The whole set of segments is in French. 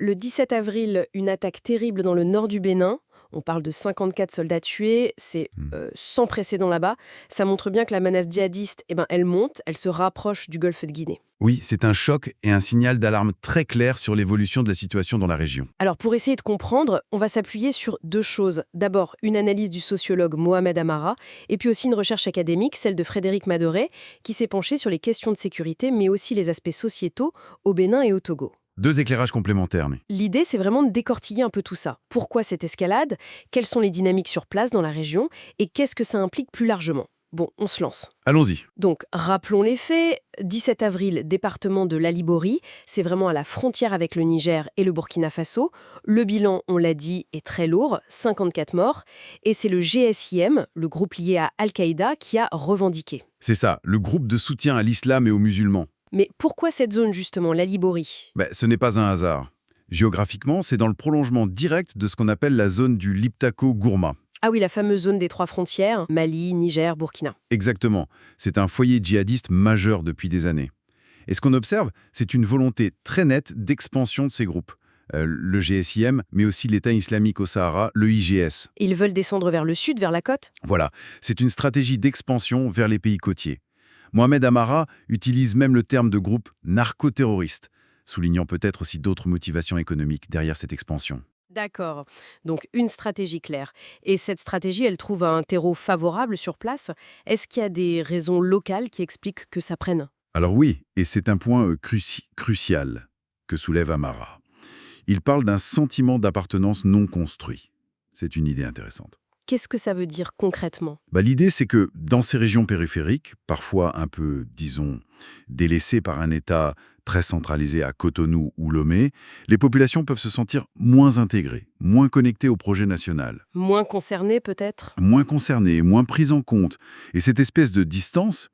Le 17 avril, une attaque terrible dans le nord du Bénin. On parle de 54 soldats tués, c'est Hmm. sans précédent là-bas. Ça montre bien que la menace djihadiste, elle monte, elle se rapproche du golfe de Guinée. Oui, c'est un choc et un signal d'alarme très clair sur l'évolution de la situation dans la région. Alors pour essayer de comprendre, on va s'appuyer sur deux choses. D'abord, une analyse du sociologue Mohamed Amara, et puis aussi une recherche académique, celle de Frédéric Madoret, qui s'est penché sur les questions de sécurité, mais aussi les aspects sociétaux au Bénin et au Togo. Deux éclairages complémentaires, mais... L'idée, c'est vraiment de décortiquer un peu tout ça. Pourquoi cette escalade? Quelles sont les dynamiques sur place dans la région? Et qu'est-ce que ça implique plus largement? Bon, on se lance. Allons-y. Donc, rappelons les faits. 17 avril, département de l'Alibori, c'est vraiment à la frontière avec le Niger et le Burkina Faso. Le bilan, on l'a dit, est très lourd, 54 morts. Et c'est le GSIM, le groupe lié à Al-Qaïda, qui a revendiqué. C'est ça, le groupe de soutien à l'islam et aux musulmans. Mais pourquoi cette zone, justement, l'Alibori? Ce n'est pas un hasard. Géographiquement, c'est dans le prolongement direct de ce qu'on appelle la zone du Liptako-Gourma. Ah oui, la fameuse zone des trois frontières, Mali, Niger, Burkina. Exactement. C'est un foyer djihadiste majeur depuis des années. Et ce qu'on observe, c'est une volonté très nette d'expansion de ces groupes. Le GSIM, mais aussi l'État islamique au Sahara, le IGS. Ils veulent descendre vers le sud, vers la côte? Voilà, c'est une stratégie d'expansion vers les pays côtiers. Mohamed Amara utilise même le terme de groupe narco-terroriste, soulignant peut-être aussi d'autres motivations économiques derrière cette expansion. D'accord. Donc une stratégie claire. Et cette stratégie, elle trouve un terreau favorable sur place. Est-ce qu'il y a des raisons locales qui expliquent que ça prenne? Alors oui, et c'est un point crucial que soulève Amara. Il parle d'un sentiment d'appartenance non construit. C'est une idée intéressante. Qu'est-ce que ça veut dire concrètement? L'idée, c'est que dans ces régions périphériques, parfois un peu, disons, délaissées par un État très centralisé à Cotonou ou Lomé, les populations peuvent se sentir moins intégrées, moins connectées au projet national, Moins concerné peut-être? moins concernées, moins prises en compte. Et cette espèce de distance,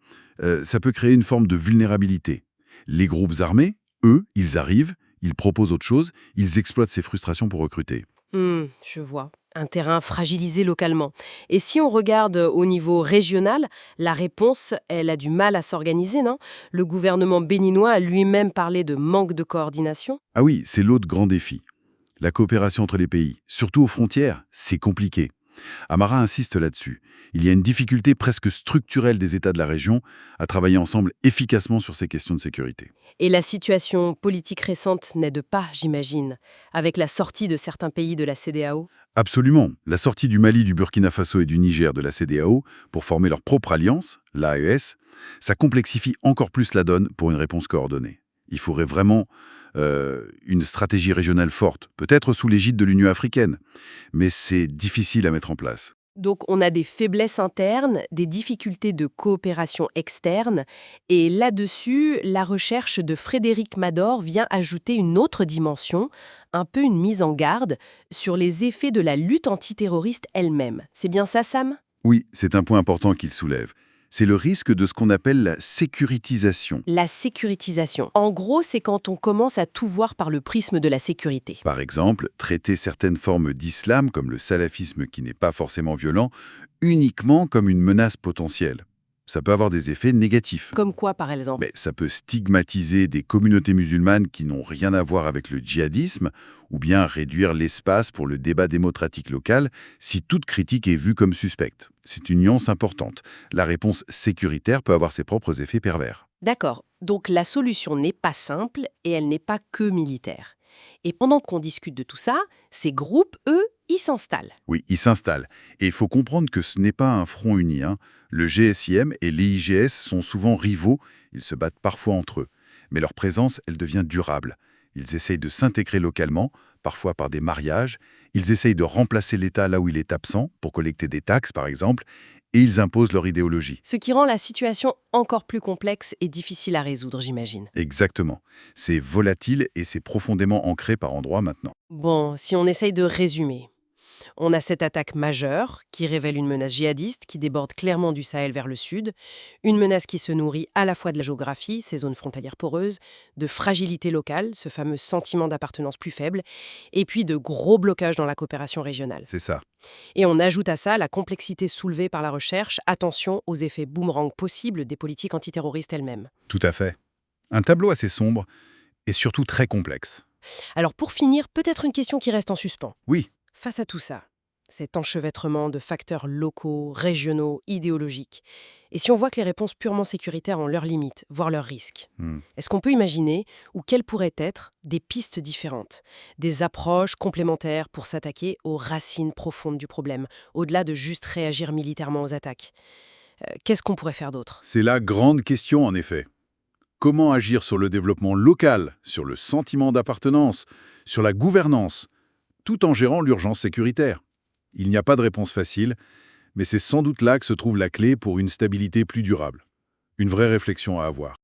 ça peut créer une forme de vulnérabilité. Les groupes armés, eux, ils arrivent, ils proposent autre chose, ils exploitent ces frustrations pour recruter. Je vois. Un terrain fragilisé localement. Et si on regarde au niveau régional, la réponse, elle a du mal à s'organiser, non? Le gouvernement béninois a lui-même parlé de manque de coordination. Ah oui, c'est l'autre grand défi. La coopération entre les pays, surtout aux frontières, c'est compliqué. Amara insiste là-dessus. Il y a une difficulté presque structurelle des États de la région à travailler ensemble efficacement sur ces questions de sécurité. Et la situation politique récente n'aide pas, j'imagine, avec la sortie de certains pays de la CEDEAO. Absolument. La sortie du Mali, du Burkina Faso et du Niger de la CEDEAO pour former leur propre alliance, l'AES, ça complexifie encore plus la donne pour une réponse coordonnée. Il faudrait vraiment une stratégie régionale forte, peut-être sous l'égide de l'Union africaine, mais c'est difficile à mettre en place. Donc on a des faiblesses internes, des difficultés de coopération externe, et là-dessus, la recherche de Frédéric Mador vient ajouter une autre dimension, un peu une mise en garde, sur les effets de la lutte antiterroriste elle-même. C'est bien ça, Sam? Oui, c'est un point important qu'il soulève. C'est le risque de ce qu'on appelle la sécuritisation. La sécurisation. En gros, c'est quand on commence à tout voir par le prisme de la sécurité. Par exemple, traiter certaines formes d'islam, comme le salafisme qui n'est pas forcément violent, uniquement comme une menace potentielle. Ça peut avoir des effets négatifs. Comme quoi, par exemple? Mais ça peut stigmatiser des communautés musulmanes qui n'ont rien à voir avec le djihadisme, ou bien réduire l'espace pour le débat démocratique local si toute critique est vue comme suspecte. C'est une nuance importante. La réponse sécuritaire peut avoir ses propres effets pervers. D'accord. Donc la solution n'est pas simple et elle n'est pas que militaire. Et pendant qu'on discute de tout ça, ces groupes, eux, ils s'installent. Oui, ils s'installent. Et il faut comprendre que ce n'est pas un front uni. Le GSIM et l'IGS sont souvent rivaux, ils se battent parfois entre eux. Mais leur présence, elle devient durable. Ils essayent de s'intégrer localement, parfois par des mariages. Ils essayent de remplacer l'État là où il est absent, pour collecter des taxes par exemple, et ils imposent leur idéologie. Ce qui rend la situation encore plus complexe et difficile à résoudre, j'imagine. Exactement. C'est volatile et c'est profondément ancré par endroits maintenant. Bon, si on essaye de résumer. On a cette attaque majeure qui révèle une menace djihadiste qui déborde clairement du Sahel vers le sud, une menace qui se nourrit à la fois de la géographie, ces zones frontalières poreuses, de fragilité locale, ce fameux sentiment d'appartenance plus faible, et puis de gros blocages dans la coopération régionale. C'est ça. Et on ajoute à ça la complexité soulevée par la recherche, attention aux effets boomerang possibles des politiques antiterroristes elles-mêmes. Tout à fait. Un tableau assez sombre et surtout très complexe. Alors pour finir, peut-être une question qui reste en suspens. Oui. Face à tout ça, cet enchevêtrement de facteurs locaux, régionaux, idéologiques, et si on voit que les réponses purement sécuritaires ont leurs limites, voire leurs risques, Hmm. est-ce qu'on peut imaginer ou quelles pourraient être des pistes différentes, des approches complémentaires pour s'attaquer aux racines profondes du problème, au-delà de juste réagir militairement aux attaques? Qu'est-ce qu'on pourrait faire d'autre? C'est la grande question, en effet. Comment agir sur le développement local, sur le sentiment d'appartenance, sur la gouvernance, tout en gérant l'urgence sécuritaire? Il n'y a pas de réponse facile, mais c'est sans doute là que se trouve la clé pour une stabilité plus durable. Une vraie réflexion à avoir.